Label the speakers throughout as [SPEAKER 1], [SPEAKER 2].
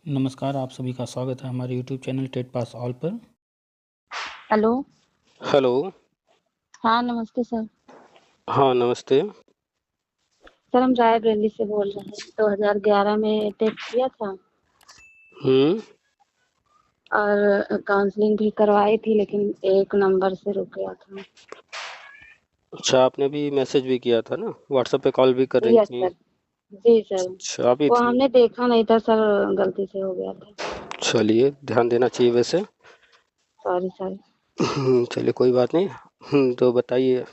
[SPEAKER 1] नमस्कार, आप सभी का स्वागत है हमारे YouTube channel TET pass all पर।
[SPEAKER 2] हेलो।
[SPEAKER 3] हेलो।
[SPEAKER 2] हाँ, नमस्ते सर।
[SPEAKER 3] हाँ, नमस्ते।
[SPEAKER 2] सर हम रायबरेली से बोल रहे हैं। 2011 में टेट किया था
[SPEAKER 3] हुँ।
[SPEAKER 2] और काउंसलिंग भी करवाई थी, लेकिन 1 नंबर से रुक गया था।
[SPEAKER 3] अच्छा, आपने भी मैसेज भी किया था ना? व्हाट्सएप पे कॉल भी कर रही
[SPEAKER 2] यस
[SPEAKER 3] थीं।
[SPEAKER 2] सर। जी सर।
[SPEAKER 3] अच्छा, आप ही
[SPEAKER 2] वो
[SPEAKER 3] थी।
[SPEAKER 2] हमने देखा नहीं था सर, गलती से हो गया था।
[SPEAKER 3] चलिए, ध्यान देना चाहिए वैसे।
[SPEAKER 2] Sorry sir.
[SPEAKER 3] चलिए कोई बात नहीं। तो बताइए।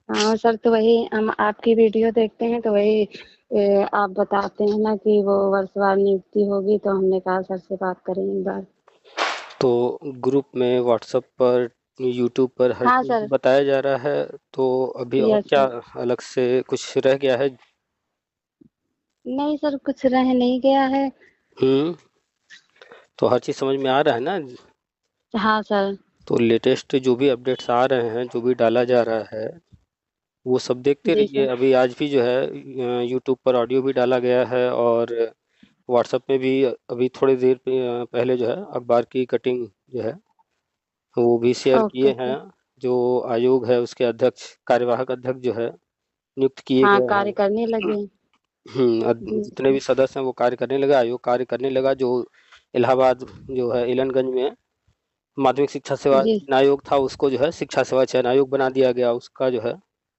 [SPEAKER 2] हाँ सर, तो वही हम आपकी वीडियो देखते हैं, तो वही आप बताते हैं ना कि वो वर्षवार नियुक्ति होगी, तो हमने कहा सर से बात करें एक बार।
[SPEAKER 3] तो ग्रुप में व्हाट्सएप पर, यूट्यूब पर हर
[SPEAKER 2] हाँ
[SPEAKER 3] चीज़
[SPEAKER 2] सर।
[SPEAKER 3] बताया जा रहा है, तो अभी और
[SPEAKER 2] यस
[SPEAKER 3] क्या
[SPEAKER 2] सर।
[SPEAKER 3] अलग से कुछ रह गया है?
[SPEAKER 2] नहीं सर, कुछ रह नहीं गया है।
[SPEAKER 3] हुँ। तो हर चीज़ समझ में आ रहा है ना?
[SPEAKER 2] हाँ सर।
[SPEAKER 3] तो लेटेस्ट जो भी अपडेट्स आ रहे हैं, जो भी डाला जा रहा है, वो सब देखते
[SPEAKER 2] जी
[SPEAKER 3] रहिए।
[SPEAKER 2] सर।
[SPEAKER 3] अभी आज भी जो है यूट्यूब पर ऑडियो भी डाला गया है, और व्हाट्सएप में भी अभी थोड़ी देर पहले जो है अखबार की कटिंग जो है वो भी शेयर
[SPEAKER 2] ओके
[SPEAKER 3] किए हैं।
[SPEAKER 2] सर।
[SPEAKER 3] जो आयोग है उसके अध्यक्ष, कार्यवाहक अध्यक्ष जो है नियुक्त किए
[SPEAKER 2] हाँ,
[SPEAKER 3] गए हैं।
[SPEAKER 2] कार्य करने लगे। जी
[SPEAKER 3] जितने
[SPEAKER 2] सर।
[SPEAKER 3] भी सदस्य हैं वो कार्य करने लगा, आयोग कार्य करने लगा। जो इलाहाबाद जो है इलनगंज में माध्यमिक शिक्षा सेवा
[SPEAKER 2] जी।
[SPEAKER 3] चयन आयोग था, उसको जो है शिक्षा सेवा चयन आयोग बना दिया गया। उसका जो है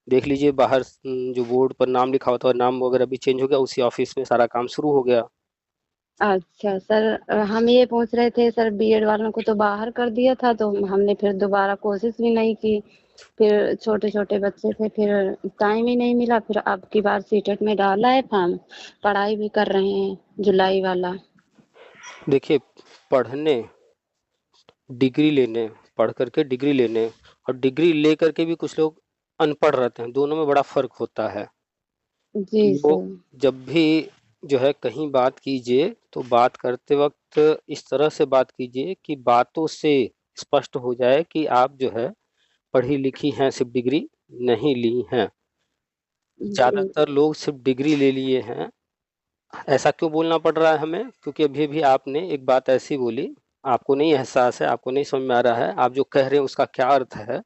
[SPEAKER 3] देख लीजिए बाहर जो बोर्ड पर नाम लिखा होता है, नाम वगैरह भी चेंज हो गया, उसी ऑफिस में सारा काम शुरू हो गया।
[SPEAKER 2] अच्छा सर, हम ये पूछ रहे थे सर, बीएड वालों को तो बाहर कर दिया था, तो हमने फिर दोबारा कोशिश भी नहीं की। फिर छोटे-छोटे बच्चे थे, फिर टाइम ही नहीं मिला। फिर अब की बार सीटेट में डाला है फॉर्म, पढ़ाई भी कर रहे हैं, जुलाई वाला।
[SPEAKER 3] देखिए, पढ़ने, डिग्री लेने, पढ़ करके डिग्री लेने और डिग्री ले करके भी कुछ लोग अनपढ़ रहते हैं, दोनों में बड़ा फ़र्क होता है।
[SPEAKER 2] जी
[SPEAKER 3] तो
[SPEAKER 2] सर।
[SPEAKER 3] जब भी जो है कहीं बात कीजिए, तो बात करते वक़्त इस तरह से बात कीजिए कि बातों से स्पष्ट हो जाए कि आप जो है पढ़ी-लिखी हैं, सिर्फ़ डिग्री नहीं ली हैं।
[SPEAKER 2] जी।
[SPEAKER 3] ज़्यादातर लोग सिर्फ़ डिग्री ले लिए हैं। ऐसा क्यों बोलना पड़ रहा है हमें? क्योंकि अभी-अभी आपने एक बात ऐसी बोली, आपको नहीं एहसास है, आपको नहीं समझ में आ रहा है, आप जो कह रहे हैं उसका क्या अर्थ है,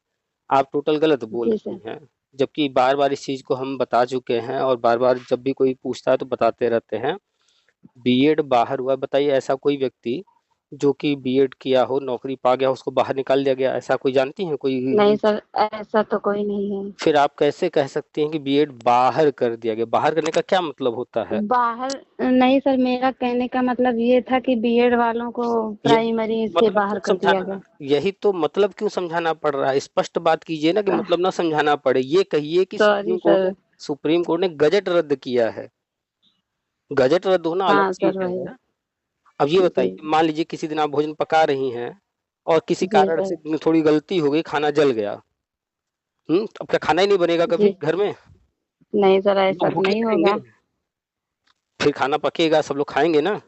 [SPEAKER 3] आप टोटल गलत बोल
[SPEAKER 2] जी
[SPEAKER 3] रही
[SPEAKER 2] सर।
[SPEAKER 3] हैं। जबकि बार-बार इस चीज़ को हम बता चुके हैं, और बार-बार जब भी कोई पूछता है तो बताते रहते हैं। बीएड बाहर हुआ, बताइए ऐसा कोई व्यक्ति जो कि बीएड किया हो, नौकरी पा गया हो, उसको बाहर निकाल दिया गया, ऐसा कोई जानती हैं
[SPEAKER 2] नहीं
[SPEAKER 3] कोई?
[SPEAKER 2] सर, ऐसा तो कोई नहीं है।
[SPEAKER 3] फिर आप कैसे कह सकती हैं कि बीएड बाहर कर दिया गया? बाहर करने का क्या मतलब होता है?
[SPEAKER 2] बाहर नहीं सर, मेरा कहने का मतलब ये था कि बीएड वालों को
[SPEAKER 3] यही
[SPEAKER 2] प्राइमरी से
[SPEAKER 3] मतलब
[SPEAKER 2] बाहर
[SPEAKER 3] क्यों
[SPEAKER 2] कर दिया
[SPEAKER 3] समझाना,
[SPEAKER 2] गया।
[SPEAKER 3] यही तो मतलब क्यों समझाना पड़ रहा है? स्पष्ट बात कीजिए ना कि मतलब ना समझाना पड़े। ये कहिए कि
[SPEAKER 2] सॉरी सर।
[SPEAKER 3] सुप्रीम कोर्ट ने गजट रद्द किया है। गजट रद्द होना अलग
[SPEAKER 2] हाँ
[SPEAKER 3] चीज़
[SPEAKER 2] सर, वही।
[SPEAKER 3] है। अब ये
[SPEAKER 2] जी।
[SPEAKER 3] बताइए, मान लीजिए किसी दिन आप भोजन पका रही हैं और किसी
[SPEAKER 2] जी
[SPEAKER 3] कारण
[SPEAKER 2] सर।
[SPEAKER 3] से थोड़ी गलती हो गई, खाना जल गया। अब क्या खाना ही नहीं बनेगा कभी
[SPEAKER 2] जी।
[SPEAKER 3] घर में?
[SPEAKER 2] नहीं सर, ऐसा
[SPEAKER 3] लोग
[SPEAKER 2] तो
[SPEAKER 3] भूखे
[SPEAKER 2] नहीं
[SPEAKER 3] रहेंगे?
[SPEAKER 2] होगा।
[SPEAKER 3] फिर खाना पकेगा, सब लोग खाएँगे ना?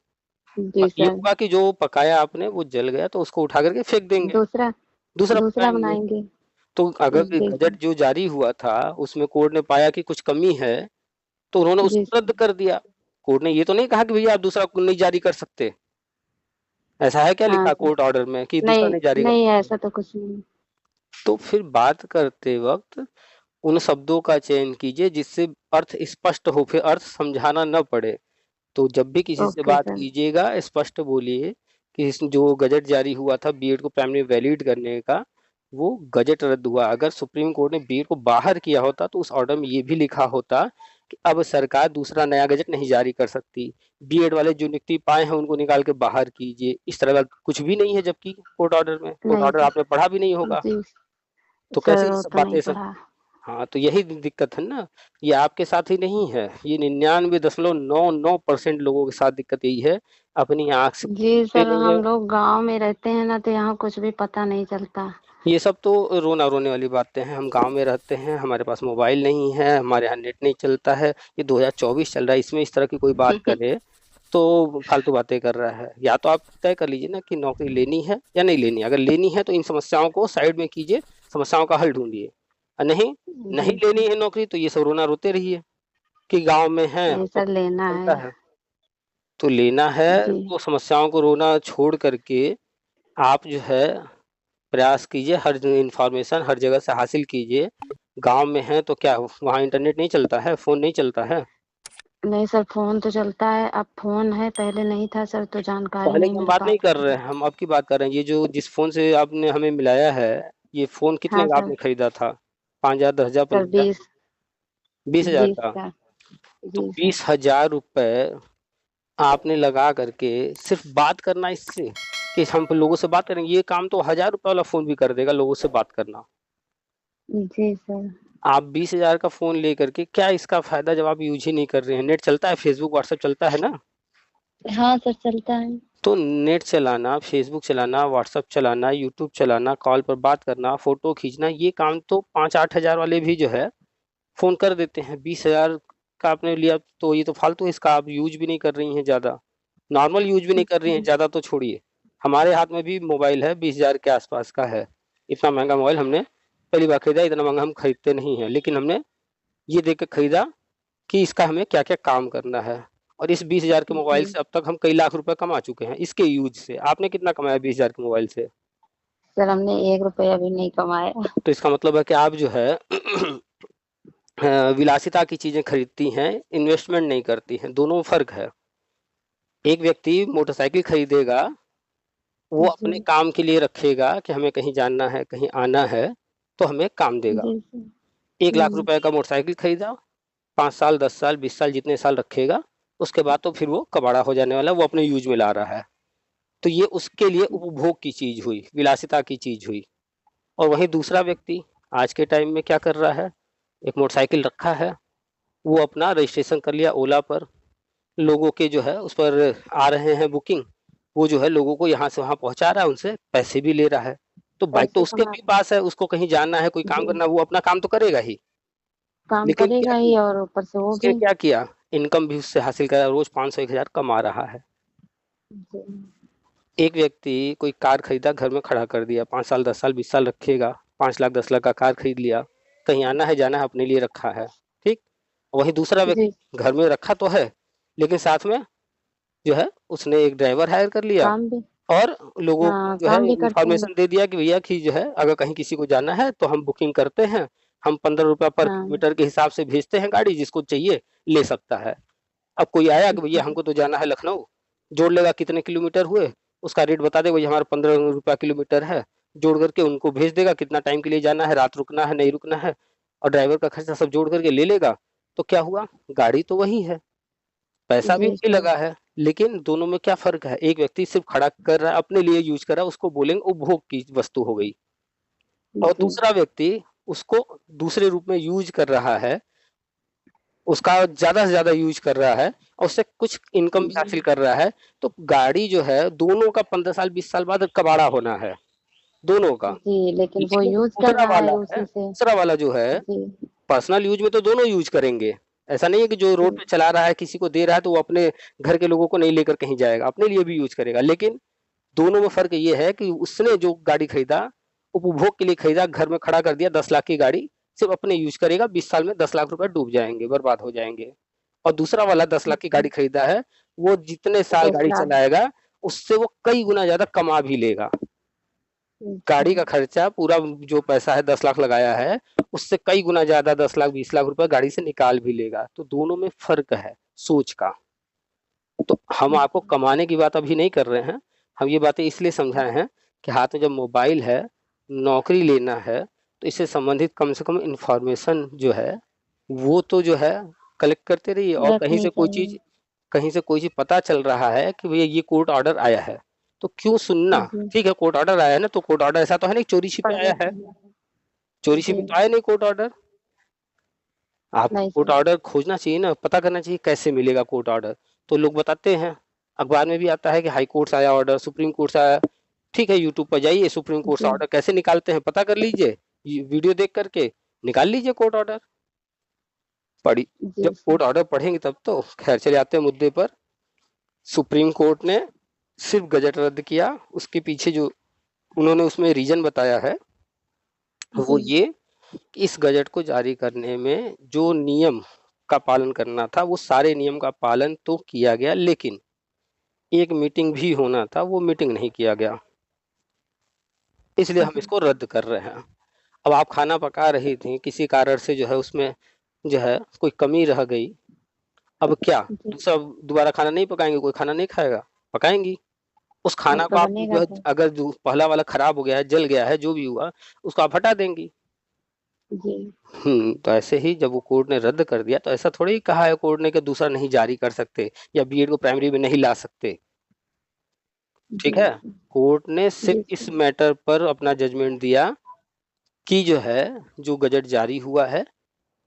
[SPEAKER 2] जी
[SPEAKER 3] ये
[SPEAKER 2] सर।
[SPEAKER 3] होगा कि जो पकाया आपने वो जल गया तो उसको उठा कर के फेंक देंगे,
[SPEAKER 2] दूसरा
[SPEAKER 3] दूसरा
[SPEAKER 2] दूसरा
[SPEAKER 3] पकाएँगे।
[SPEAKER 2] बनाएँगे।
[SPEAKER 3] तो अगर
[SPEAKER 2] जी
[SPEAKER 3] गजट
[SPEAKER 2] सर।
[SPEAKER 3] जो जारी हुआ था, उसमें कोर्ट ने पाया कि कुछ कमी है, तो उन्होंने
[SPEAKER 2] जी
[SPEAKER 3] उसको
[SPEAKER 2] सर।
[SPEAKER 3] रद्द कर दिया। कोर्ट ने ये तो नहीं कहा कि भैया आप दूसरा नहीं जारी कर सकते। ऐसा है क्या
[SPEAKER 2] हाँ
[SPEAKER 3] लिखा
[SPEAKER 2] सर।
[SPEAKER 3] कोर्ट ऑर्डर में कि दूसरा
[SPEAKER 2] नहीं,
[SPEAKER 3] नहीं जारी कर
[SPEAKER 2] नहीं
[SPEAKER 3] सकते?
[SPEAKER 2] ऐसा तो कुछ नहीं।
[SPEAKER 3] तो फिर बात करते वक़्त उन शब्दों का चयन कीजिए जिससे अर्थ स्पष्ट हो, फिर अर्थ समझाना ना पड़े। तो जब भी किसी से
[SPEAKER 2] ओके
[SPEAKER 3] बात
[SPEAKER 2] सर।
[SPEAKER 3] कीजिएगा, स्पष्ट बोलिए कि इस जो गजट जारी हुआ था बीएड को प्राइमरी वैलिड करने का, वो गजट रद्द हुआ। अगर सुप्रीम कोर्ट ने बीएड को बाहर किया होता तो उस ऑर्डर में ये भी लिखा होता कि अब सरकार दूसरा नया गजट नहीं जारी कर सकती। बीएड वाले जो नियुक्ति पाए हैं उनको निकाल के बाहर कीजिए। इस तरह का कुछ भी नहीं है, जबकि कोर्ट ऑर्डर में, कोर्ट
[SPEAKER 2] नहीं
[SPEAKER 3] ऑर्डर
[SPEAKER 2] सर।
[SPEAKER 3] आपने पढ़ा भी नहीं होगा।
[SPEAKER 2] जी
[SPEAKER 3] तो कैसे
[SPEAKER 2] सर,
[SPEAKER 3] ये
[SPEAKER 2] वो
[SPEAKER 3] सब
[SPEAKER 2] तो नहीं
[SPEAKER 3] बातें सब।
[SPEAKER 2] पढ़ा।
[SPEAKER 3] हाँ, तो यही दिक्कत है ना। ये आपके साथ ही नहीं है, ये 99.99% लोगों के साथ दिक्कत यही है। अपनी आँख से कुछ
[SPEAKER 2] जी
[SPEAKER 3] देखते
[SPEAKER 2] सर,
[SPEAKER 3] नहीं
[SPEAKER 2] हम
[SPEAKER 3] है।
[SPEAKER 2] लोग गाँव में रहते हैं ना, तो यहाँ कुछ भी पता नहीं चलता।
[SPEAKER 3] ये सब तो रोने वाली बातें हैं। हम गाँव में रहते हैं, हमारे पास मोबाइल नहीं है, हमारे यहाँ नेट नहीं चलता है। ये 2024 चल रहा है, इसमें इस तरह की कोई बात करे तो फालतू बातें कर रहा है। या तो आप तय कर लीजिए ना कि नौकरी लेनी है या नहीं लेनी है। अगर लेनी है तो इन समस्याओं को साइड में कीजिए, समस्याओं का हल ढूँढिए। नहीं, नहीं
[SPEAKER 2] जी
[SPEAKER 3] लेनी
[SPEAKER 2] सर।
[SPEAKER 3] है नौकरी तो ये सब रोना रोते रहिए कि गाँव में हैं
[SPEAKER 2] नहीं
[SPEAKER 3] तो
[SPEAKER 2] सर, लेना
[SPEAKER 3] चलता
[SPEAKER 2] है।
[SPEAKER 3] है। तो लेना है
[SPEAKER 2] जी
[SPEAKER 3] तो समस्याओं को रोना छोड़ करके आप जो है प्रयास कीजिए, हर इंफॉर्मेशन हर जगह से हासिल कीजिए। गांव में है तो क्या वहाँ इंटरनेट नहीं चलता है, फोन नहीं चलता है?
[SPEAKER 2] नहीं सर, फोन तो चलता है, अब फोन है, पहले नहीं था सर, तो जानकारी
[SPEAKER 3] पहले
[SPEAKER 2] नहीं
[SPEAKER 3] की हम
[SPEAKER 2] मिल
[SPEAKER 3] बात नहीं कर
[SPEAKER 2] पाती
[SPEAKER 3] रहे
[SPEAKER 2] थी।
[SPEAKER 3] हैं, हम अब की बात कर रहे हैं। ये जो जिस फोन से आपने हमें मिलाया है, ये फोन कितने
[SPEAKER 2] हाँ
[SPEAKER 3] का
[SPEAKER 2] सर।
[SPEAKER 3] आपने खरीदा था? 5,000, 10,000,
[SPEAKER 2] सर
[SPEAKER 3] 15,000?
[SPEAKER 2] 20,
[SPEAKER 3] 20,000
[SPEAKER 2] 20
[SPEAKER 3] का?
[SPEAKER 2] का।
[SPEAKER 3] तो
[SPEAKER 2] जी सर।
[SPEAKER 3] 20,000 रुपए आपने लगा करके सिर्फ बात करना इससे, कि हम लोगों से बात करेंगे, ये काम तो 1,000 रुपए वाला फोन भी कर देगा, लोगों से बात करना।
[SPEAKER 2] जी सर।
[SPEAKER 3] आप 20,000 का फोन लेकर के क्या इसका फायदा जब आप यूज ही नहीं कर रहे हैं? नेट चलता है, फेसबुक व्हाट्सएप चलता है ना?
[SPEAKER 2] हाँ सर, चलता है।
[SPEAKER 3] तो नेट चलाना, फेसबुक चलाना, व्हाट्सएप चलाना, यूट्यूब चलाना, कॉल पर बात करना, फोटो खींचना, ये काम तो 5-8 हजार वाले भी जो है फोन कर देते हैं। 20,000 का आपने लिया तो ये तो फालतू है, इसका आप यूज भी नहीं कर रही हैं ज्यादा, नॉर्मल यूज भी नहीं कर रही हैं
[SPEAKER 2] जी
[SPEAKER 3] ज्यादा, तो छोड़िए। हमारे हाथ में भी मोबाइल है, 20,000 के आसपास का है। इतना महंगा मोबाइल हमने पहली बार खरीदा, इतना महंगा हम खरीदते नहीं है, लेकिन हमने ये देख के खरीदा कि इसका हमें क्या क्या काम करना है। और इस 20,000 के मोबाइल
[SPEAKER 2] जी
[SPEAKER 3] से अब तक हम कई लाख रुपए कमा चुके हैं इसके यूज से। आपने कितना कमाया 20,000 के मोबाइल से?
[SPEAKER 2] सर, हमने 1 रुपया भी नहीं कमाया।
[SPEAKER 3] तो इसका मतलब है कि आप जो है विलासिता की चीजें खरीदती हैं, इन्वेस्टमेंट नहीं करती हैं, दोनों में फर्क है। एक व्यक्ति मोटरसाइकिल खरीदेगा, वो अपने
[SPEAKER 2] जी
[SPEAKER 3] काम के लिए रखेगा कि हमें कहीं जाना है, कहीं आना है, तो हमें काम देगा।
[SPEAKER 2] जी सर।
[SPEAKER 3] 1 लाख रुपए का मोटरसाइकिल खरीदा, 5 साल, 10 साल, 20 साल, जितने साल रखेगा, उसके बाद तो फिर वो कबाड़ा हो जाने वाला है, वो अपने यूज में ला रहा है। तो ये उसके लिए उपभोग की चीज हुई, विलासिता की चीज हुई। और वहीं दूसरा व्यक्ति आज के टाइम में क्या कर रहा है, एक मोटरसाइकिल रखा है, वो अपना रजिस्ट्रेशन कर लिया ओला पर, लोगों के जो है उस पर आ रहे हैं बुकिंग, वो जो है लोगों को यहाँ से वहाँ पहुँचा रहा है, उनसे पैसे भी ले रहा है। तो बाइक तो
[SPEAKER 2] पैसे
[SPEAKER 3] उसके
[SPEAKER 2] कमा
[SPEAKER 3] भी
[SPEAKER 2] रहे
[SPEAKER 3] पास है, उसको कहीं जाना है, कोई
[SPEAKER 2] हैं।
[SPEAKER 3] काम
[SPEAKER 2] जी,
[SPEAKER 3] करना है, वो अपना काम तो करेगा ही।
[SPEAKER 2] काम
[SPEAKER 3] लेकिन क्या
[SPEAKER 2] करेगा ही,
[SPEAKER 3] किया
[SPEAKER 2] और ऊपर से वो
[SPEAKER 3] उसने,
[SPEAKER 2] भी।
[SPEAKER 3] क्या किया, इनकम भी उससे हासिल करा, रोज 500, 1,000 कमा रहा है।
[SPEAKER 2] जी
[SPEAKER 3] एक व्यक्ति कोई कार खरीदा, घर में खड़ा कर दिया, 5 साल, 10 साल, 20 साल रखेगा, 5 लाख, 10 लाख का कार खरीद लिया, कहीं आना है जाना है अपने लिए रखा है, ठीक। वहीं दूसरा
[SPEAKER 2] जी।
[SPEAKER 3] व्यक्ति घर में रखा तो है, लेकिन साथ में जो है उसने एक ड्राइवर हायर कर लिया,
[SPEAKER 2] काम भी।
[SPEAKER 3] और लोगों को
[SPEAKER 2] हाँ,
[SPEAKER 3] जो है
[SPEAKER 2] काम भी करते हैं।
[SPEAKER 3] इंफॉर्मेशन दे दिया कि भैया कि जो है अगर कहीं किसी को जाना है तो हम बुकिंग करते हैं, हम 15 रुपया पर
[SPEAKER 2] हाँ।
[SPEAKER 3] किलोमीटर के हिसाब से भेजते हैं गाड़ी, जिसको चाहिए ले सकता है। अब कोई आया कि भैया
[SPEAKER 2] जी
[SPEAKER 3] हमको तो जाना है लखनऊ, जोड़ लेगा कितने किलोमीटर हुए, उसका रेट बता दे, भैया हमारा 15 रुपया किलोमीटर है, जोड़ करके उनको भेज देगा, कितना टाइम के लिए जाना है, रात रुकना है नहीं रुकना है, और ड्राइवर का खर्चा सब जोड़ करके ले लेगा। तो क्या हुआ, गाड़ी तो वही है, पैसा भी
[SPEAKER 2] जी
[SPEAKER 3] वही
[SPEAKER 2] सर।
[SPEAKER 3] लगा है, लेकिन दोनों में क्या फर्क है, एक व्यक्ति सिर्फ खड़ा कर रहा है अपने लिए यूज कर रहा है, उसको बोलेंगे उपभोग की वस्तु हो गई। और
[SPEAKER 2] जी
[SPEAKER 3] दूसरा व्यक्ति उसको दूसरे रूप में यूज कर रहा है, उसका ज्यादा से ज्यादा यूज कर रहा है, और उससे कुछ इनकम भी हासिल
[SPEAKER 2] जी
[SPEAKER 3] कर रहा है। तो गाड़ी जो है दोनों का 15 साल, 20 साल बाद कबाड़ा होना है, दोनों का।
[SPEAKER 2] जी, लेकिन वो
[SPEAKER 3] लेकिन
[SPEAKER 2] यूज कर
[SPEAKER 3] दूसरा
[SPEAKER 2] रहा है
[SPEAKER 3] वाला है,
[SPEAKER 2] उसी से।
[SPEAKER 3] दूसरा वाला जो है
[SPEAKER 2] जी
[SPEAKER 3] पर्सनल यूज में तो दोनों यूज करेंगे। ऐसा नहीं है कि जो रोड
[SPEAKER 2] जी
[SPEAKER 3] पे चला रहा है किसी को दे रहा है तो वो अपने घर के लोगों को नहीं लेकर कहीं जाएगा, अपने लिए भी यूज करेगा। लेकिन दोनों में फर्क ये है कि उसने जो गाड़ी खरीदा, उपभोग के लिए खरीदा, घर में खड़ा कर दिया, 10 लाख की गाड़ी सिर्फ अपने यूज करेगा, 20 साल में 10 लाख रुपए डूब जाएंगे, बर्बाद हो जाएंगे। और दूसरा वाला 10 लाख की गाड़ी खरीदा है, वो जितने साल
[SPEAKER 2] दस
[SPEAKER 3] गाड़ी
[SPEAKER 2] लाख
[SPEAKER 3] चलाएगा उससे वो कई गुना ज्यादा कमा भी लेगा। गाड़ी
[SPEAKER 2] जी
[SPEAKER 3] का खर्चा पूरा, जो पैसा है 10 लाख लगाया है, उससे कई गुना ज्यादा 10 लाख, 20 लाख रुपए गाड़ी से निकाल भी लेगा। तो दोनों में फर्क है सोच का। तो हम आपको कमाने की बात अभी नहीं कर रहे हैं, हम ये बातें इसलिए समझाए हैं कि हाथ में जब मोबाइल है, नौकरी लेना है, तो इससे संबंधित कम से कम इंफॉर्मेशन जो है वो तो जो है कलेक्ट करते रहिए। और
[SPEAKER 2] रखनी चाहिए।
[SPEAKER 3] कहीं से कोई चीज पता चल रहा है कि भैया ये कोर्ट ऑर्डर आया है, तो क्यों सुनना।
[SPEAKER 2] जी,
[SPEAKER 3] ठीक है, कोर्ट ऑर्डर आया है ना, तो कोर्ट ऑर्डर ऐसा तो है नहीं चोरी छिपे
[SPEAKER 2] पढ़ना
[SPEAKER 3] आया है,
[SPEAKER 2] चाहिए।
[SPEAKER 3] चोरी छिपे
[SPEAKER 2] जी
[SPEAKER 3] तो आया नहीं कोर्ट ऑर्डर। आपको
[SPEAKER 2] नहीं
[SPEAKER 3] कोर्ट
[SPEAKER 2] सर।
[SPEAKER 3] ऑर्डर खोजना चाहिए ना, पता करना चाहिए कैसे मिलेगा कोर्ट ऑर्डर। तो लोग बताते हैं, अखबार में भी आता है कि हाई कोर्ट से आया ऑर्डर, सुप्रीम कोर्ट से आया। ठीक है, यूट्यूब पर जाइए, सुप्रीम कोर्ट से
[SPEAKER 2] जी
[SPEAKER 3] ऑर्डर कैसे निकालते हैं पता कर लीजिए, वीडियो देख करके निकाल लीजिए कोर्ट ऑर्डर। पढ़ी,
[SPEAKER 2] जी
[SPEAKER 3] जब
[SPEAKER 2] सर।
[SPEAKER 3] कोर्ट ऑर्डर पढ़ेंगे तब तो। खैर चले आते हैं मुद्दे पर। सुप्रीम कोर्ट ने सिर्फ गजट रद्द किया, उसके पीछे जो उन्होंने उसमें रीजन बताया है वो
[SPEAKER 2] जी
[SPEAKER 3] ये, इस गजट को जारी करने में जो नियम का पालन करना था वो सारे नियम का पालन तो किया गया, लेकिन एक मीटिंग भी होना था, वो मीटिंग नहीं किया गया, इसलिए हम इसको रद्द कर रहे हैं। अब आप खाना पका रही थी, किसी कारण से जो है उसमें जो है कोई कमी रह गई, अब क्या
[SPEAKER 2] जी,
[SPEAKER 3] दोबारा खाना नहीं पकाएंगे? कोई खाना नहीं खाएगा? पकाएंगी। उस
[SPEAKER 2] वो
[SPEAKER 3] खाना
[SPEAKER 2] तो
[SPEAKER 3] को आप जो
[SPEAKER 2] बनेगा
[SPEAKER 3] है,
[SPEAKER 2] सर।
[SPEAKER 3] अगर जो पहला वाला खराब हो गया है, जल गया है, जो भी हुआ, उसको आप हटा देंगी।
[SPEAKER 2] जी,
[SPEAKER 3] तो ऐसे ही जब वो कोर्ट ने रद्द कर दिया, तो ऐसा थोड़ी ही कहा है कोर्ट ने कि दूसरा नहीं जारी कर सकते या बीएड को प्राइमरी में नहीं ला सकते। ठीक
[SPEAKER 2] जी,
[SPEAKER 3] है, कोर्ट ने
[SPEAKER 2] जी
[SPEAKER 3] सिर्फ इस
[SPEAKER 2] सर।
[SPEAKER 3] मैटर पर अपना जजमेंट दिया कि जो है, जो गजट जारी हुआ है,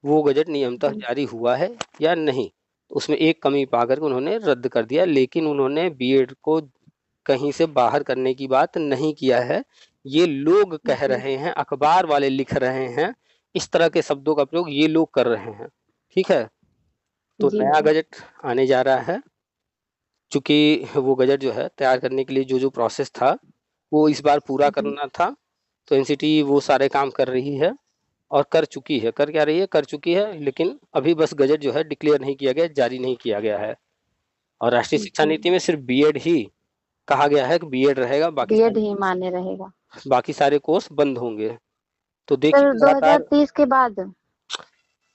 [SPEAKER 3] वो गजट नियमतः
[SPEAKER 2] जी,
[SPEAKER 3] जारी हुआ है या नहीं। उसमें एक कमी पा करके उन्होंने रद्द कर दिया, लेकिन उन्होंने बीएड को कहीं से बाहर करने की बात नहीं किया है। ये लोग कह
[SPEAKER 2] जी,
[SPEAKER 3] रहे हैं, अखबार वाले लिख रहे हैं, इस तरह के शब्दों का प्रयोग ये लोग कर रहे हैं। ठीक है, तो
[SPEAKER 2] जी
[SPEAKER 3] नया
[SPEAKER 2] सर।
[SPEAKER 3] गजट आने जा रहा है। चूंकि वो गजट जो है तैयार करने के लिए जो जो प्रोसेस था, वो इस बार पूरा
[SPEAKER 2] जी,
[SPEAKER 3] करना था, तो एनसीटी वो सारे काम कर रही है और कर चुकी है। कर क्या रही है? कर चुकी है, लेकिन अभी बस गजट जो है डिक्लेयर नहीं किया गया, जारी नहीं किया गया है। और राष्ट्रीय शिक्षा
[SPEAKER 2] जी,
[SPEAKER 3] नीति में सिर्फ बीएड ही कहा गया है कि बीएड रहेगा,
[SPEAKER 2] बीएड ही मान्य रहेगा।
[SPEAKER 3] बाकी सारे कोर्स बंद होंगे। तो देखिए
[SPEAKER 2] सर
[SPEAKER 3] लगातार,
[SPEAKER 2] 2030 के बाद।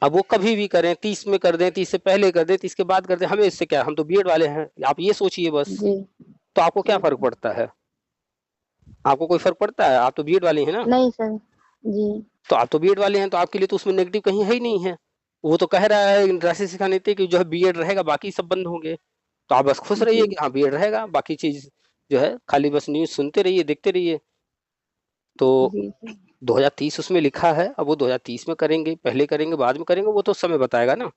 [SPEAKER 3] अब वो कभी भी करें, 30 में कर दें, 30 से पहले कर दें, 30 के बाद कर दें, हमें इससे क्या, हम तो बीएड वाले हैं, आप ये सोचिए बस।
[SPEAKER 2] जी,
[SPEAKER 3] तो आपको क्या
[SPEAKER 2] जी
[SPEAKER 3] फर्क
[SPEAKER 2] सर।
[SPEAKER 3] पड़ता है? आपको कोई फर्क पड़ता है? आप तो बीएड वाले हैं ना।
[SPEAKER 2] नहीं सर। जी,
[SPEAKER 3] तो आप तो बीएड वाले हैं, तो आपके लिए तो उसमें नेगेटिव कहीं है ही नहीं है। वो तो कह रहा है राष्ट्रीय शिक्षा नीति की जो है बीएड रहेगा, बाकी सब बंद होंगे। तो आप बस खुश
[SPEAKER 2] जी,
[SPEAKER 3] रहिए कि हाँ बीएड रहेगा, बाकी चीज जो है खाली बस न्यूज सुनते रहिए, देखते रहिए। तो
[SPEAKER 2] जी सर।
[SPEAKER 3] 2030 उसमें लिखा है, अब वो 2030 में करेंगे, पहले करेंगे, बाद में करेंगे, वो तो समय बताएगा ना।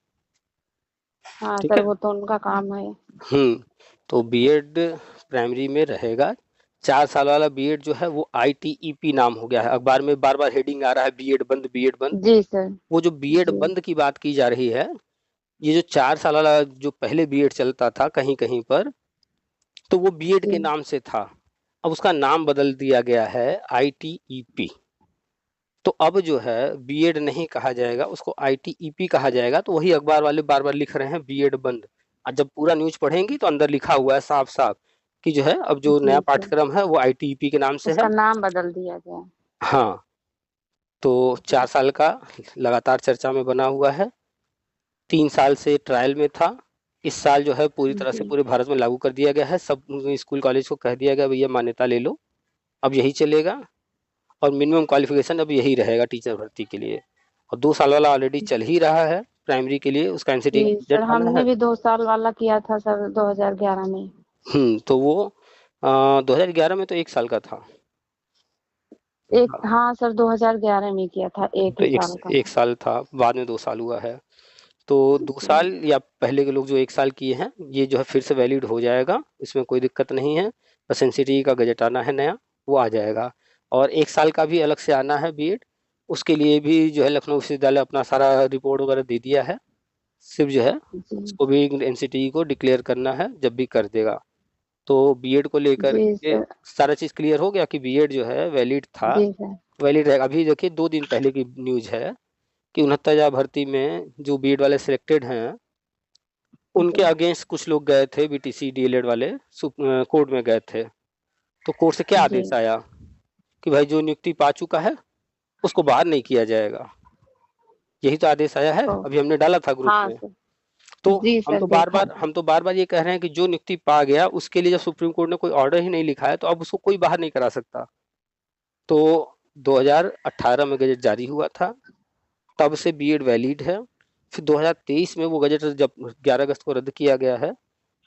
[SPEAKER 2] हाँ
[SPEAKER 3] ठीक
[SPEAKER 2] सर,
[SPEAKER 3] है।
[SPEAKER 2] वो तो उनका काम है।
[SPEAKER 3] हम्म तो बीएड प्राइमरी में रहेगा। 4 साल वाला बीएड जो है वो आईटीईपी नाम हो गया है, अखबार में बार बार हेडिंग आ रहा है, बीएड बंद, बीएड बंद।
[SPEAKER 2] जी सर।
[SPEAKER 3] वो जो बीएड
[SPEAKER 2] जी,
[SPEAKER 3] बंद की बात की जा रही है, ये जो 4 साल वाला जो पहले बीएड चलता था कहीं कहीं पर, तो वो बीएड के
[SPEAKER 2] जी,
[SPEAKER 3] नाम से था। अब उसका नाम बदल दिया गया है आईटीईपी। तो अब जो है बीएड नहीं कहा जाएगा, उसको आईटीईपी कहा जाएगा। तो वही अखबार वाले बार बार लिख रहे हैं बीएड बंद। और जब पूरा न्यूज पढ़ेंगी तो अंदर लिखा हुआ है साफ साफ कि जो है अब जो नया
[SPEAKER 2] जी सर।
[SPEAKER 3] पाठ्यक्रम है वो आईटीईपी के नाम से है।
[SPEAKER 2] उसका नाम बदल दिया गया।
[SPEAKER 3] हाँ, तो 4 साल का लगातार चर्चा में बना हुआ है, 3 साल से ट्रायल में था। इस साल जो है पूरी तरह से
[SPEAKER 2] जी,
[SPEAKER 3] पूरे भारत में लागू कर दिया गया है, सब स्कूल कॉलेज को कह दिया गया भैया मान्यता ले लो, अब यही चलेगा। और मिनिमम क्वालिफिकेशन अब यही रहेगा टीचर भर्ती के लिए। और 2 साल वाला ऑलरेडी चल ही रहा है प्राइमरी के लिए, उसका एनसीटी
[SPEAKER 2] जी
[SPEAKER 3] का
[SPEAKER 2] सर।
[SPEAKER 3] बजट आना
[SPEAKER 2] हमने
[SPEAKER 3] है।
[SPEAKER 2] भी 2 साल वाला किया था सर 2011 में।
[SPEAKER 3] तो वो 2011 में तो 1 साल का था।
[SPEAKER 2] हाँ सर, 2011 में किया था, एक
[SPEAKER 3] तो
[SPEAKER 2] ही
[SPEAKER 3] एक
[SPEAKER 2] साल का
[SPEAKER 3] एक
[SPEAKER 2] था।
[SPEAKER 3] साल था, बाद में 2 साल हुआ है। तो दो
[SPEAKER 2] जी,
[SPEAKER 3] साल या पहले के लोग जो 1 साल किए हैं, ये जो है फिर से वैलिड हो जाएगा, इसमें कोई दिक्कत नहीं है। बस एनसीटी का गजट आना है नया, वो आ जाएगा। और 1 साल का भी अलग से आना है बीएड, उसके लिए भी जो है लखनऊ विश्वविद्यालय अपना सारा रिपोर्ट वगैरह दे दिया है। सिर्फ जो है
[SPEAKER 2] जी,
[SPEAKER 3] उसको भी एनसीटी को डिक्लेयर करना है, जब भी कर देगा। तो बीएड को लेकर
[SPEAKER 2] जी
[SPEAKER 3] के
[SPEAKER 2] सर।
[SPEAKER 3] सारा चीज क्लियर हो गया कि बीएड जो है वैलिड था,
[SPEAKER 2] जी सर।
[SPEAKER 3] वैलिड रहेगा। अभी देखिए 2 दिन पहले की न्यूज है कि 69,000 भर्ती में जो बीएड वाले सिलेक्टेड हैं, उनके
[SPEAKER 2] जी,
[SPEAKER 3] अगेंस्ट कुछ लोग गए थे, बीटीसी डीएलएड वाले कोर्ट में गए थे। तो कोर्ट से क्या
[SPEAKER 2] जी,
[SPEAKER 3] आदेश आया कि भाई जो नियुक्ति पा चुका है उसको बाहर नहीं किया जाएगा। यही तो आदेश आया है,
[SPEAKER 2] ओ,
[SPEAKER 3] अभी हमने डाला था ग्रुप
[SPEAKER 2] हाँ
[SPEAKER 3] में।
[SPEAKER 2] सर।
[SPEAKER 3] तो
[SPEAKER 2] जी
[SPEAKER 3] हम
[SPEAKER 2] सर,
[SPEAKER 3] तो बार
[SPEAKER 2] देखा
[SPEAKER 3] बार
[SPEAKER 2] था।
[SPEAKER 3] हम तो बार बार ये कह रहे हैं कि जो नियुक्ति पा गया उसके लिए जब सुप्रीम कोर्ट ने कोई ऑर्डर ही नहीं लिखा है, तो अब उसको कोई बाहर नहीं करा सकता। तो 2018 में गजट जारी हुआ था, तब से बीएड वैलिड है। फिर 2023 में वो गजट जब 11 अगस्त को रद्द किया गया है,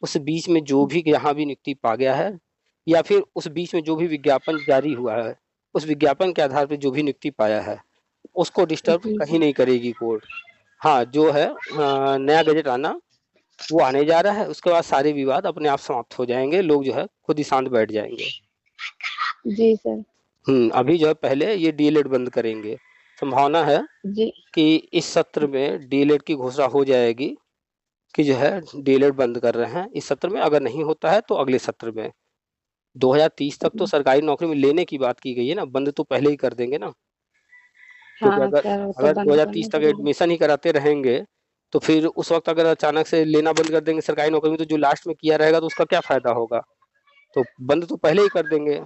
[SPEAKER 3] उस बीच में जो भी यहाँ भी नियुक्ति पा गया है, या फिर उस बीच में जो भी विज्ञापन जारी हुआ है, उस विज्ञापन के आधार पर जो भी नियुक्ति पाया है, उसको डिस्टर्ब
[SPEAKER 2] जी
[SPEAKER 3] कहीं
[SPEAKER 2] सर।
[SPEAKER 3] नहीं करेगी कोर्ट। हाँ, जो है नया गजट आना, वो आने जा रहा है, उसके बाद सारे विवाद अपने आप समाप्त हो जाएंगे, लोग जो है खुद ही शांत बैठ जाएंगे।
[SPEAKER 2] जी सर।
[SPEAKER 3] अभी जो है पहले ये डीएलएड बंद करेंगे। संभावना है
[SPEAKER 2] जी,
[SPEAKER 3] कि इस सत्र में डीएलएड की घोषणा हो जाएगी कि जो है डीएलएड बंद कर रहे हैं इस सत्र में। अगर नहीं होता है तो अगले सत्र में। 2030 तक तो
[SPEAKER 2] जी।
[SPEAKER 3] सरकारी नौकरी में लेने की बात की गई है ना, बंद तो पहले ही कर देंगे ना। क्योंकि
[SPEAKER 2] हाँ
[SPEAKER 3] अगर
[SPEAKER 2] सर, वो तो
[SPEAKER 3] अगर
[SPEAKER 2] बंद करने
[SPEAKER 3] 2030 तक
[SPEAKER 2] देंगे।
[SPEAKER 3] एडमिशन ही कराते रहेंगे, तो फिर उस वक्त अगर अचानक से लेना बंद कर देंगे सरकारी नौकरी में, तो जो लास्ट में किया रहेगा तो उसका क्या फायदा होगा? तो बंद तो पहले ही कर देंगे।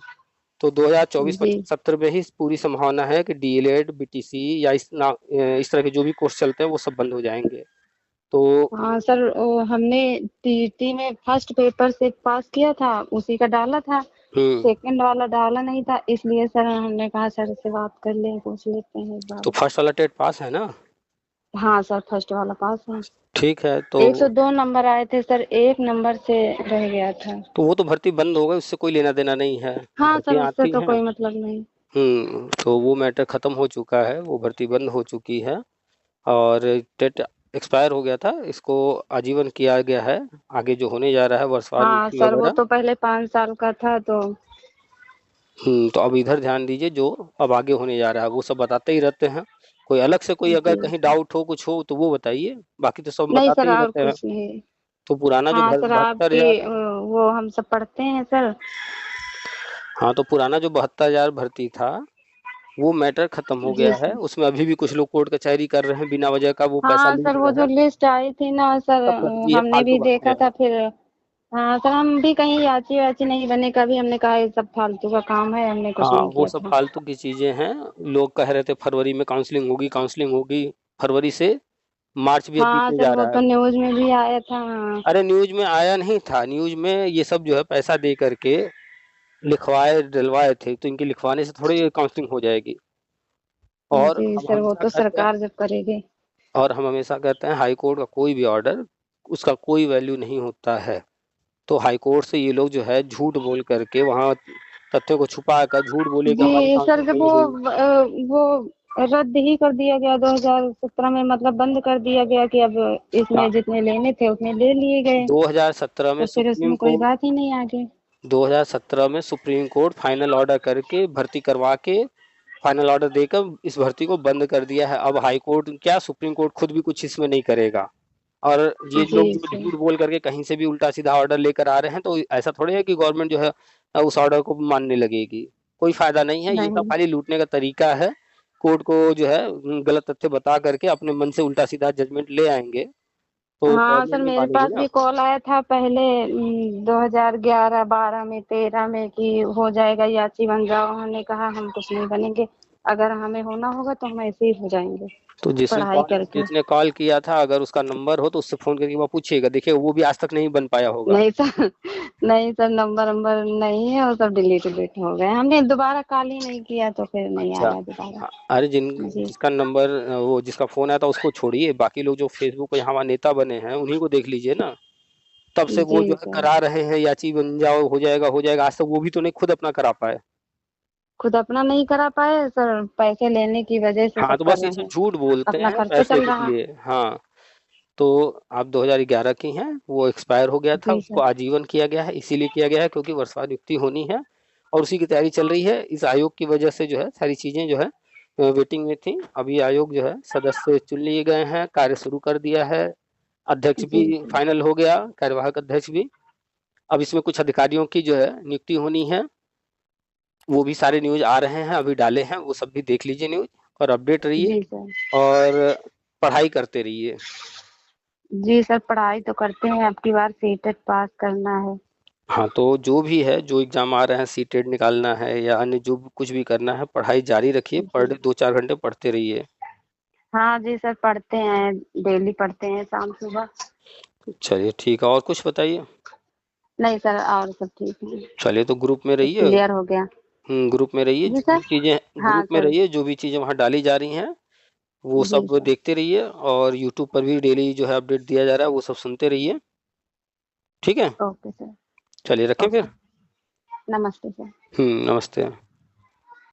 [SPEAKER 3] तो 2024
[SPEAKER 2] जी
[SPEAKER 3] 25 70 में ही पूरी संभावना है कि डीएलएड बीटीसी या इस तरह के जो भी कोर्स चलते हैं वो सब बंद हो जाएंगे। तो
[SPEAKER 2] हाँ सर, हमने टीटी में फर्स्ट पेपर से पास किया था, उसी का डाला था।
[SPEAKER 3] हम्म
[SPEAKER 2] सेकंड वाला डाला नहीं था, इसलिए सर हमने कहा सर से बात कर लें, पूछ लेते हैं एक
[SPEAKER 3] तो
[SPEAKER 2] बार।
[SPEAKER 3] फर्स्ट वाला टेट पास है ना?
[SPEAKER 2] हाँ सर, फर्स्ट वाला पास है।
[SPEAKER 3] ठीक है।
[SPEAKER 2] 102 नंबर आए थे सर, एक नंबर से रह गया था।
[SPEAKER 3] तो वो तो भर्ती बंद हो गई, उससे कोई लेना देना नहीं है।
[SPEAKER 2] हाँ सर,
[SPEAKER 3] भर्तियां
[SPEAKER 2] उससे
[SPEAKER 3] आती
[SPEAKER 2] तो
[SPEAKER 3] हैं।
[SPEAKER 2] कोई मतलब नहीं।
[SPEAKER 3] तो वो मैटर खत्म हो चुका है, वो भर्ती बंद हो चुकी है। और टेट एक्सपायर हो गया था, इसको आजीवन किया गया है। आगे जो होने जा रहा है वर्षवार
[SPEAKER 2] हाँ
[SPEAKER 3] नियुक्ति
[SPEAKER 2] सर, वो
[SPEAKER 3] वगैरह।
[SPEAKER 2] तो पहले 5 साल का था तो।
[SPEAKER 3] तो अब इधर ध्यान दीजिए, जो अब आगे होने जा रहा है वो सब बताते ही रहते हैं। कोई अलग से कोई अगर
[SPEAKER 2] जी
[SPEAKER 3] कहीं
[SPEAKER 2] सर।
[SPEAKER 3] डाउट हो कुछ हो तो वो बताइए, बाकी तो सब
[SPEAKER 2] नहीं
[SPEAKER 3] बताते
[SPEAKER 2] सर,
[SPEAKER 3] ही
[SPEAKER 2] और
[SPEAKER 3] रहते हैं।
[SPEAKER 2] कुछ नहीं।
[SPEAKER 3] तो पुराना जो
[SPEAKER 2] हाँ सर,
[SPEAKER 3] 72,000।
[SPEAKER 2] आपकी वो हम सब पढ़ते हैं सर।
[SPEAKER 3] हाँ, तो पुराना जो 72,000 भर्ती था वो मैटर खत्म हो
[SPEAKER 2] जी
[SPEAKER 3] गया है।
[SPEAKER 2] सर।
[SPEAKER 3] उसमें अभी भी कुछ लोग कोर्ट कचहरी कर रहे हैं, बिना वजह का वो पैसा
[SPEAKER 2] हाँ
[SPEAKER 3] लूट
[SPEAKER 2] सर, वो
[SPEAKER 3] रहे
[SPEAKER 2] जो
[SPEAKER 3] हैं।
[SPEAKER 2] लिस्ट आई थी ना सर,
[SPEAKER 3] सब भर्ती है,
[SPEAKER 2] हमने
[SPEAKER 3] फालतू
[SPEAKER 2] भी
[SPEAKER 3] बातें
[SPEAKER 2] देखा
[SPEAKER 3] हैं।
[SPEAKER 2] था फिर। हाँ सर, हम भी कहीं याची वाची नहीं बने, कभी हमने कहा ये सब फालतू का काम है, हमने कुछ
[SPEAKER 3] हाँ,
[SPEAKER 2] नहीं
[SPEAKER 3] वो
[SPEAKER 2] किया
[SPEAKER 3] सब
[SPEAKER 2] था।
[SPEAKER 3] फालतू की चीजें हैं। लोग कह रहे थे फरवरी में काउंसलिंग होगी, काउंसलिंग होगी। फरवरी से मार्च भी अब
[SPEAKER 2] हाँ
[SPEAKER 3] बीतने
[SPEAKER 2] सर,
[SPEAKER 3] जा
[SPEAKER 2] वो
[SPEAKER 3] रहा है।
[SPEAKER 2] तो न्यूज में भी आया था। हाँ
[SPEAKER 3] अरे न्यूज में आया नहीं था, न्यूज में ये सब जो है पैसा दे करके लिखवाए डलवाए थे, तो इनके लिखवाने से थोड़ी काउंसलिंग हो जाएगी। और
[SPEAKER 2] जी
[SPEAKER 3] हम
[SPEAKER 2] सर, वो
[SPEAKER 3] हमेशा
[SPEAKER 2] तो
[SPEAKER 3] कहते हैं
[SPEAKER 2] सरकार जब करेगी।
[SPEAKER 3] और हम हमेशा कहते हैं हाई कोर्ट का कोई भी ऑर्डर, उसका कोई वैल्यू नहीं होता है। तो हाई कोर्ट से ये लोग जो है झूठ बोल करके वहाँ तथ्यों को छुपा कर झूठ बोले कि हमारी
[SPEAKER 2] जी सर,
[SPEAKER 3] काउंसलिंग
[SPEAKER 2] जब
[SPEAKER 3] नहीं हुई।
[SPEAKER 2] वो रद्द ही कर दिया गया 2017 में, मतलब बंद कर दिया गया कि अब
[SPEAKER 3] हाँ,
[SPEAKER 2] इसमें जितने लेने थे उतने ले लिए गए।
[SPEAKER 3] 2017 में
[SPEAKER 2] तो फिर
[SPEAKER 3] सुप्रीम
[SPEAKER 2] उसमें कोई
[SPEAKER 3] कोर्ट
[SPEAKER 2] बात ही नहीं आगे।
[SPEAKER 3] 2017 में सुप्रीम कोर्ट फाइनल ऑर्डर करके भर्ती करवा के फाइनल ऑर्डर देकर इस भर्ती को बंद कर दिया है। अब हाई कोर्ट क्या, सुप्रीम कोर्ट खुद भी कुछ इसमें नहीं करेगा। और ये
[SPEAKER 2] जी
[SPEAKER 3] लोग जो
[SPEAKER 2] सर।
[SPEAKER 3] झूठ बोल करके कहीं से भी उल्टा सीधा ऑर्डर लेकर आ रहे हैं, तो ऐसा थोड़ी है कि गवर्नमेंट जो है उस ऑर्डर को मानने लगेगी। कोई फायदा नहीं है, ये सब
[SPEAKER 2] नहीं।
[SPEAKER 3] खाली लूटने का तरीका है। कोर्ट को जो है गलत तथ्य बता करके अपने मन से उल्टा सीधा जजमेंट ले आएंगे, तो
[SPEAKER 2] हाँ सर,
[SPEAKER 3] गवर्नमेंट नहीं
[SPEAKER 2] मेरे
[SPEAKER 3] मानेगी
[SPEAKER 2] पास
[SPEAKER 3] ना।
[SPEAKER 2] भी कॉल आया था पहले 2011 12 में 13 में कि हो जाएगा, याची बन जाओ। हमने कहा हम कुछ नहीं बनेंगे, अगर हमें होना होगा तो हम ऐसे ही हो जाएंगे
[SPEAKER 3] तो
[SPEAKER 2] पढ़ाई करके।
[SPEAKER 3] जिसने कॉल किया था, अगर उसका नंबर हो तो उससे फोन करके वो पूछिएगा, देखिए वो भी आज तक नहीं बन पाया होगा।
[SPEAKER 2] नहीं सर, नहीं सर, नंबर नंबर नहीं है, वो सब डिलीट डिलीट हो गए। हमने दोबारा कॉल ही नहीं किया तो फिर नहीं
[SPEAKER 3] अच्छा।
[SPEAKER 2] आया दोबारा।
[SPEAKER 3] अरे
[SPEAKER 2] जी।
[SPEAKER 3] जिसका नंबर वो जिसका फोन आया था उसको छोड़िए, बाकी लोग जो फेसबुक पे यहाँ नेता बने हैं उन्हीं को देख लीजिए ना। तब से
[SPEAKER 2] जी
[SPEAKER 3] वो जो है
[SPEAKER 2] सर,
[SPEAKER 3] करा रहे हैं, याची बन जाओ, हो जाएगा हो जाएगा, आज तक वो भी तो नहीं खुद अपना करा पाए।
[SPEAKER 2] खुद अपना नहीं करा पाए सर, पैसे लेने की वजह से
[SPEAKER 3] हाँ,
[SPEAKER 2] सब
[SPEAKER 3] तो
[SPEAKER 2] कर
[SPEAKER 3] बस ये
[SPEAKER 2] रहे
[SPEAKER 3] सब
[SPEAKER 2] हैं।
[SPEAKER 3] झूठ बोलते
[SPEAKER 2] अपना
[SPEAKER 3] हैं
[SPEAKER 2] खर्चा
[SPEAKER 3] पैसे
[SPEAKER 2] चल
[SPEAKER 3] के
[SPEAKER 2] रहा।
[SPEAKER 3] लिए। हाँ। तो आप 2011 की हैं, वो एक्सपायर हो गया था,
[SPEAKER 2] जी
[SPEAKER 3] उसको
[SPEAKER 2] सर।
[SPEAKER 3] आजीवन किया गया है, इसीलिए किया गया है क्योंकि वर्षवार नियुक्ति होनी है और उसी की तैयारी चल रही है। इस आयोग की वजह से जो है सारी चीजें जो है वेटिंग में थी। अभी आयोग जो है सदस्य चुन लिए गए हैं, कार्य शुरू कर दिया है। अध्यक्ष
[SPEAKER 2] जी
[SPEAKER 3] भी
[SPEAKER 2] सर।
[SPEAKER 3] फाइनल हो गया, कार्यवाहक अध्यक्ष भी। अब इसमें कुछ अधिकारियों की जो है नियुक्ति होनी है, वो भी सारे न्यूज आ रहे हैं, अभी डाले हैं, वो सब भी देख लीजिए न्यूज और अपडेट रहिए
[SPEAKER 2] जी सर।
[SPEAKER 3] और पढ़ाई करते रहिए।
[SPEAKER 2] जी सर, पढ़ाई तो करते हैं, अब की बार सीटेट पास करना है।
[SPEAKER 3] हाँ, तो जो भी है, जो एग्जाम आ रहे हैं, सीटेट निकालना है या अन्य जो भी कुछ भी करना है, पढ़ाई जारी रखिए, पर
[SPEAKER 2] जी।
[SPEAKER 3] डे 2-4 घंटे पढ़ते रहिए।
[SPEAKER 2] हाँ जी सर, पढ़ते हैं, डेली पढ़ते हैं शाम सुबह।
[SPEAKER 3] चलिए ठीक है, और कुछ बताइए।
[SPEAKER 2] नहीं सर, और सब ठीक है।
[SPEAKER 3] चलिए, तो ग्रुप में
[SPEAKER 2] सब
[SPEAKER 3] रहिए।
[SPEAKER 2] क्लियर हो गया।
[SPEAKER 3] ग्रुप में रहिए,
[SPEAKER 2] जी
[SPEAKER 3] जो
[SPEAKER 2] सर।
[SPEAKER 3] भी चीजें
[SPEAKER 2] हाँ
[SPEAKER 3] ग्रुप में
[SPEAKER 2] सर।
[SPEAKER 3] रहिए, जो भी चीजें वहाँ डाली जा रही हैं वो
[SPEAKER 2] जी
[SPEAKER 3] सब
[SPEAKER 2] सर।
[SPEAKER 3] देखते रहिए, और यूट्यूब पर भी डेली जो है अपडेट दिया जा रहा है वो सब सुनते रहिए। ठीक है।
[SPEAKER 2] Okay sir.
[SPEAKER 3] चलिए रखें
[SPEAKER 2] ओके।
[SPEAKER 3] फिर।
[SPEAKER 2] नमस्ते सर।
[SPEAKER 3] नमस्ते।